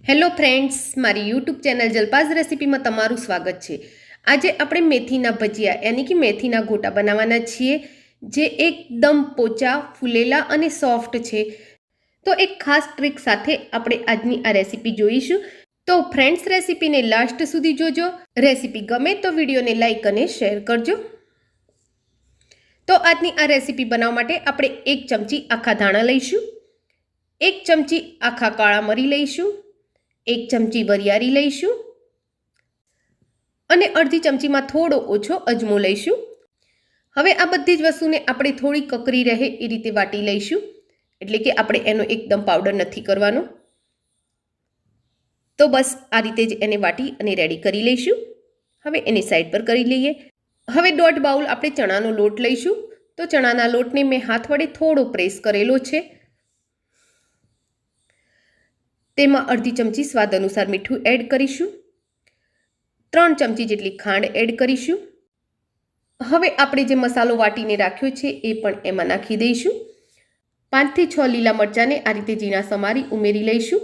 Hello friends, મારી YouTube channel જલપાઝ રેસીપીમાં તમારું સ્વાગત છે। આજે આપણે મેથીના ભજીયા યાની કે મેથીના ગોટા બનાવવાના છીએ, જે એકદમ પોચા, ફૂલેલા અને સોફ્ટ છે। તો એક ખાસ ટ્રીક સાથે આપણે આજની આ રેસીપી જોઈશું। તો ફ્રેન્ડ્સ, રેસીપીને લાસ્ટ સુધી જોજો। રેસીપી ગમે તો વિડીયોને લાઈક અને શેર કરજો। તો આજની આ રેસીપી બનાવવા માટે આપણે 1 ચમચી આખા ધાણા લઈશું, 1 ચમચી આખા કાળા મરી લઈશું, 1 ચમચી વરિયાળી લઈશું અને અડધી ચમચીમાં થોડો ઓછો અજમો લઈશું। હવે આ બધી જ વસ્તુને આપણે થોડી કકરી રહે એ રીતે વાટી લઈશું, એટલે કે આપણે એનો એકદમ પાવડર નથી કરવાનો। તો બસ આ રીતે જ એને વાટી અને રેડી કરી લઈશું। હવે એને સાઈડ પર કરી લઈએ। હવે 1.5 બાઉલ આપણે ચણાનો લોટ લઈશું। તો ચણાના લોટને મેં હાથ વડે થોડો પ્રેસ કરેલો છે। તેમાં અડધી ચમચી સ્વાદ અનુસાર મીઠું એડ કરીશું, 3 ચમચી જેટલી ખાંડ એડ કરીશું। હવે આપણે જે મસાલો વાટીને રાખ્યો છે એ પણ એમાં નાખી દઈશું। 5 થી 6 લીલા મરચાંને આ રીતે ઝીણા સમારી ઉમેરી લઈશું।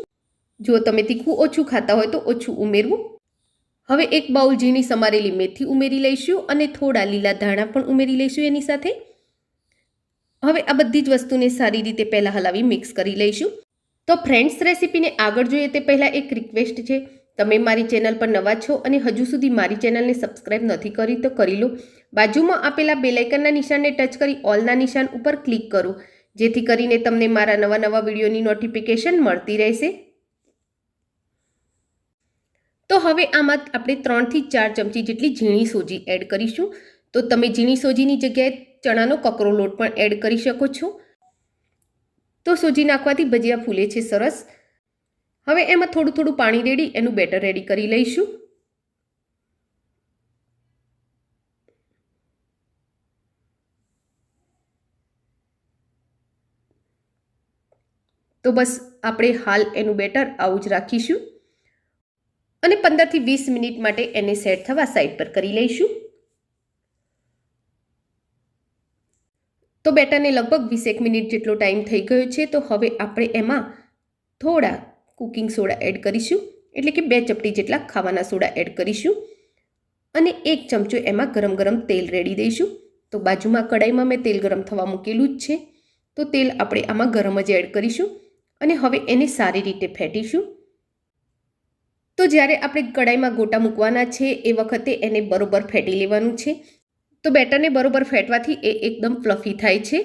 જો તમે તીખું ઓછું ખાતા હોય તો ઓછું ઉમેરવું। હવે 1 બાઉલ ઝીણી સમારેલી મેથી ઉમેરી લઈશું અને થોડા લીલા ધાણા પણ ઉમેરી લઈશું એની સાથે। હવે આ બધી જ વસ્તુને સારી રીતે પહેલાં હલાવી મિક્સ કરી લઈશું। તો ફ્રેન્ડ્સ, રેસીપીને આગળ જોઈએ તે પહેલાં એક રિક્વેસ્ટ છે, તમે મારી ચેનલ પર નવા છો અને હજુ સુધી મારી ચેનલને સબસ્ક્રાઇબ નથી કરી તો કરી લો। બાજુમાં આપેલા બેલ આઇકનના નિશાનને ટચ કરી ઓલના નિશાન ઉપર ક્લિક કરો, જેથી કરીને તમને મારા નવા વિડીયોની નોટિફિકેશન મળતી રહેશે। તો હવે આમાં આપણે 3 થી 4 ચમચી જેટલી ઝીણી સોજી એડ કરીશું। તો તમે ઝીણી સોજીની જગ્યાએ ચણાનો કકરો લોટ પણ એડ કરી શકો છો। તો સોજી નાખવાથી ભજીયા ફૂલે છે સરસ। હવે એમાં થોડું પાણી રેડી એનું બેટર રેડી કરી લઈશું। તો બસ આપણે હાલ એનું બેટર આવું જ રાખીશું અને 15 થી 20 મિનિટ માટે એને સેટ થવા સાઈડ પર કરી લઈશું। તો બેટરને લગભગ 20 મિનિટ જેટલો ટાઈમ થઈ ગયો છે। તો હવે આપણે એમાં થોડા કુકિંગ સોડા એડ કરીશું, એટલે કે 2 ચપટી જેટલા ખાવાના સોડા એડ કરીશું અને 1 ચમચો એમાં ગરમ તેલ રેડી દઈશું। તો બાજુમાં કડાઈમાં મેં તેલ ગરમ થવા મૂકેલું જ છે। તો તેલ આપણે આમાં ગરમ જ એડ કરીશું અને હવે એને સારી રીતે ફેટીશું। તો જ્યારે આપણે કડાઈમાં ગોટા મૂકવાના છે એ વખતે એને બરોબર ફેટી લેવાનું છે। તો બેટરને બરોબર ફેટવાથી એ એકદમ ફ્લફી થાય છે,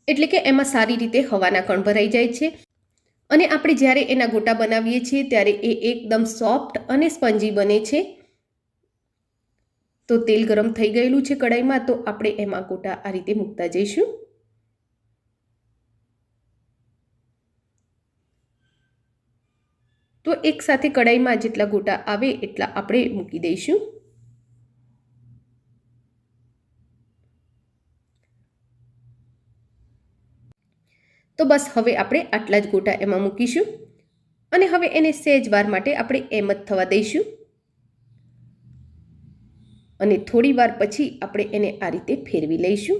એટલે કે એમાં સારી રીતે હવાના કણ ભરાઈ જાય છે અને આપણે જ્યારે એના ગોટા બનાવીએ છીએ ત્યારે એ એકદમ સોફ્ટ અને સ્પંજી બને છે। તો તેલ ગરમ થઈ ગયેલું છે કડાઈમાં, તો આપણે એમાં ગોટા આ રીતે મૂકતા જઈશું। તો એક સાથે કડાઈમાં જેટલા ગોટા આવે એટલા આપણે મૂકી દઈશું। તો બસ હવે આપણે આટલા જ ગોટા એમાં મૂકીશું અને હવે એને સહેજ વાર માટે આપણે એમ જ થવા દઈશું અને થોડી વાર પછી આપણે એને આ રીતે ફેરવી લઈશું।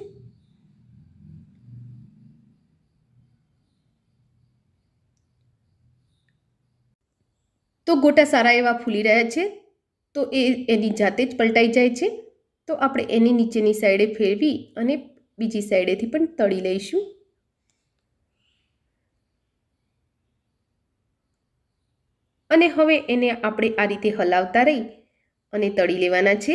તો ગોટા સારા એવા ફૂલી રહ્યા છે, તો એ એની જાતે જ પલટાઈ જાય છે। તો આપણે એની નીચેની સાઈડે ફેરવી અને બીજી સાઈડેથી પણ તળી લઈશું। અને હવે એને આપણે આ રીતે હલાવતા રહી અને તળી લેવાના છે।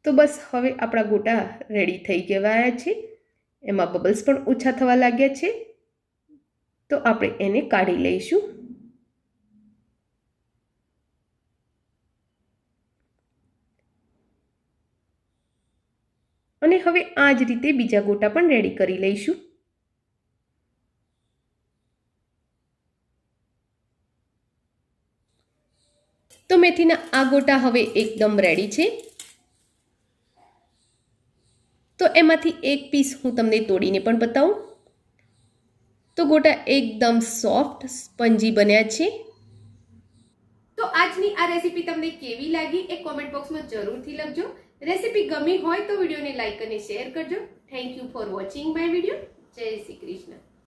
તો બસ હવે આપણા ગોટા રેડી થઈ ગયા છે, એમાં બબલ્સ પણ ઓછા થવા લાગ્યા છે। તો આપણે એને કાઢી લઈશું। અને હવે આ જ રીતે બીજા ગોટા પણ રેડી કરી લઈશું। તો મેથીના આ ગોટા હવે એકદમ રેડી છે। તો એમાંથી એક પીસ હું તમને તોડીને પણ બતાવું। તો ગોટા એકદમ સોફ્ટ સ્પંજી બન્યા છે। તો આજની આ રેસીપી તમને કેવી લાગી એ કોમેન્ટ બોક્સમાં જરૂરથી લખજો. રેસીપી ગમી હોય તો વિડીયોને લાઈક અને શેર કરજો. Thank you for watching my video. જય શ્રી કૃષ્ણ.